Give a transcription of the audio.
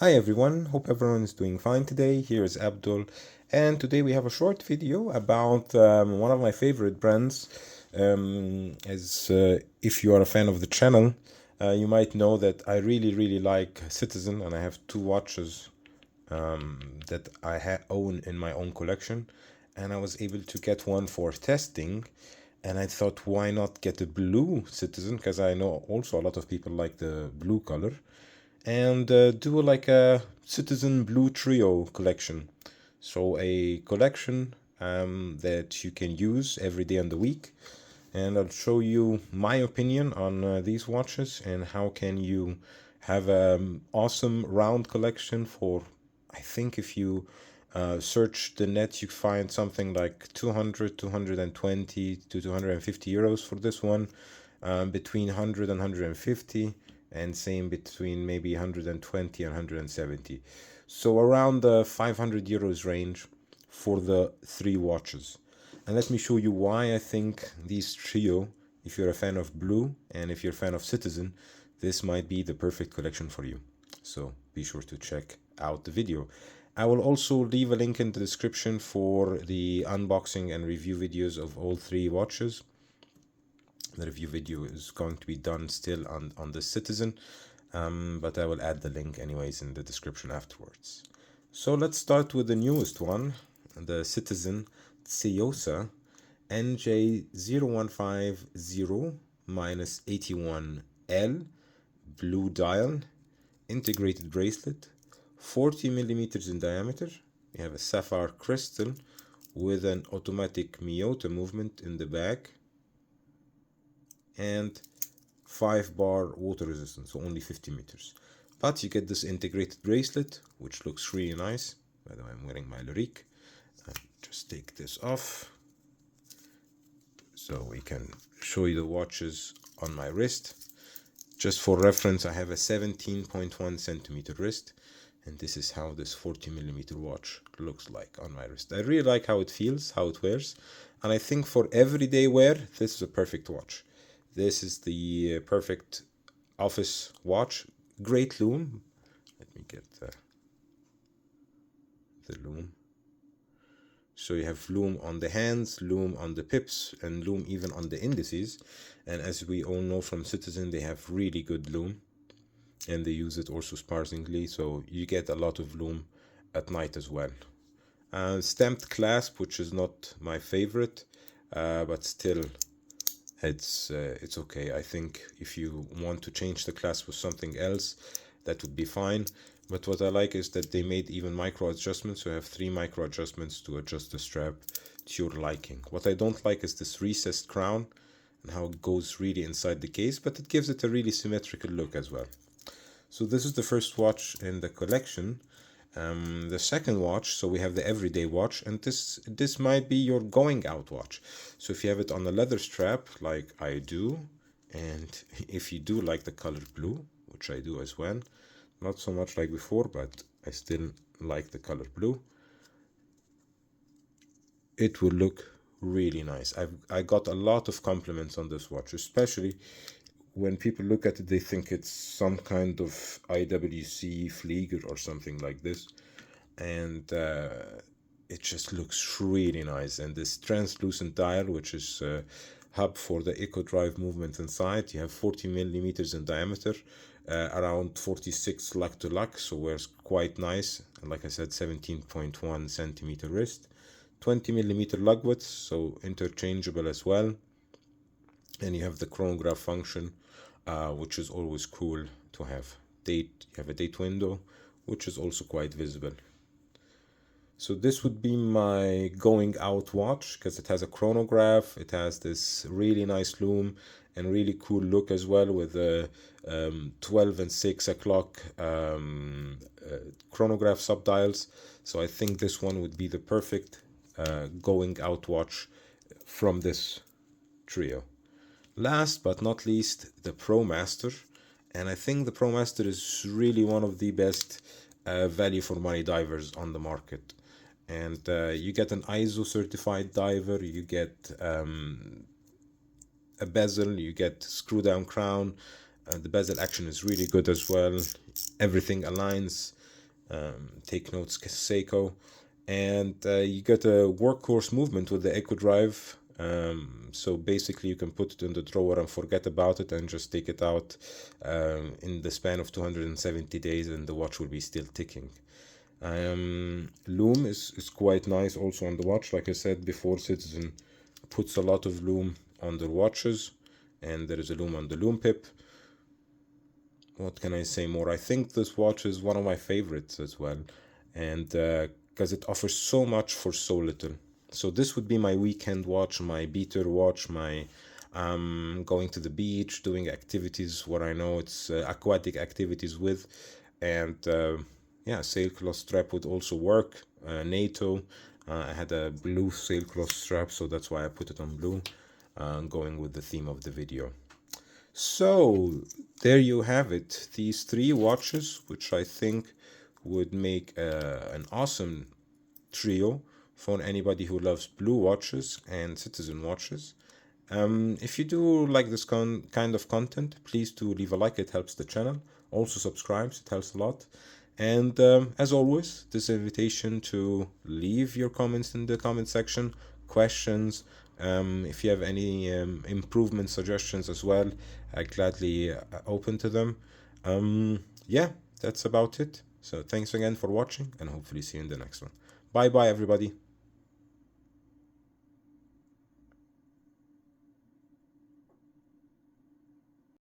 Hi everyone, hope everyone is doing fine today. Here is Abdul, and today we have a short video about one of my favorite brands. If you are a fan of the channel, you might know that I really like Citizen, and I have two watches that I own in my own collection, and I was able to get one for testing. And I thought, why not get a blue Citizen? Because I know also a lot of people like the blue color, and do like a Citizen Blue Trio collection. So a collection that you can use every day on the week. And I'll show you my opinion on these watches and how can you have an awesome round collection for, I think if you search the net, you find something like 200, 220 to 250 euros for this one, between 100 and 150, and same between maybe 120 and 170. So around the 500 euros range for the three watches. And let me show you why I think these trio, if you're a fan of blue and if you're a fan of Citizen, this might be the perfect collection for you. So be sure to check out the video. I will also leave a link in the description for the unboxing and review videos of all three watches. The review video is going to be done still on the Citizen, but I will add the link anyways in the description afterwards. So let's start with the newest one, the Citizen Ceosa NJ0150-81L blue dial, integrated bracelet, 40 millimeters in diameter. We have a sapphire crystal with an automatic Miyota movement in the back, and 5-bar water resistance, so only 50 meters. But you get this integrated bracelet, which looks really nice. By the way, I'm wearing my Lorique. Just take this off so we can show you the watches on my wrist. Just for reference, I have a 17.1 centimeter wrist, and this is how this 40 millimeter watch looks like on my wrist. I really like how it feels, how it wears, and I think for everyday wear, this is a perfect watch. This is the perfect office watch. Great lume. Let me get the lume. So you have lume on the hands, lume on the pips, and lume even on the indices. And as we all know from Citizen, they have really good lume, and they use it also sparsely, so you get a lot of lume at night as well. Stamped clasp, which is not my favorite, but still it's okay. I think if you want to change the clasp with something else, that would be fine. But what I like is that they made even micro adjustments, so you have 3 micro adjustments to adjust the strap to your liking. What I don't like is this recessed crown and how it goes really inside the case, but it gives it a really symmetrical look as well. So this is the first watch in the collection. The second watch, so we have the everyday watch, and this might be your going out watch. So if you have it on a leather strap like I do, and if you do like the color blue, which I do as well, not so much like before, but I still like the color blue, it will look really nice. I got a lot of compliments on this watch, especially when people look at it, they think it's some kind of IWC Flieger or something like this, and it just looks really nice. And this translucent dial, which is hub for the eco drive movement inside, you have 40 millimeters in diameter, around 46 lug to lug, so wears quite nice. And like I said, 17.1 centimeter wrist, 20 millimeter lug width, so interchangeable as well. And you have the chronograph function, which is always cool to have. Date, you have a date window, which is also quite visible. So this would be my going out watch, because it has a chronograph, it has this really nice lume and really cool look as well, with a 12 and 6 o'clock chronograph subdials. So I think this one would be the perfect going out watch from this trio. Last but not least, the Promaster. And I think the Promaster is really one of the best value for money divers on the market. And you get an ISO certified diver, you get a bezel, you get screw down crown. The bezel action is really good as well. Everything aligns. Take notes, Seiko. And you get a workhorse movement with the Echo Drive. So basically, you can put it in the drawer and forget about it and just take it out in the span of 270 days, and the watch will be still ticking. Loom is quite nice also on the watch. Like I said before, Citizen puts a lot of loom on their watches, and there is a loom on the loom pip. What can I say more? I think this watch is one of my favorites as well, and because it offers so much for so little. So this would be my weekend watch, my beater watch, my going to the beach, doing activities where I know it's aquatic activities with, and yeah, sailcloth strap would also work. NATO, I had a blue sailcloth strap, so that's why I put it on blue, going with the theme of the video. So there you have it. These three watches, which I think would make an awesome trio for anybody who loves blue watches and Citizen watches. If you do like this kind of content, please do leave a like. It helps the channel. Also subscribe. It helps a lot. And as always, this invitation to leave your comments in the comment section, questions. If you have any improvement suggestions as well, I gladly open to them. Yeah, that's about it. So thanks again for watching, and hopefully see you in the next one. Bye bye, everybody.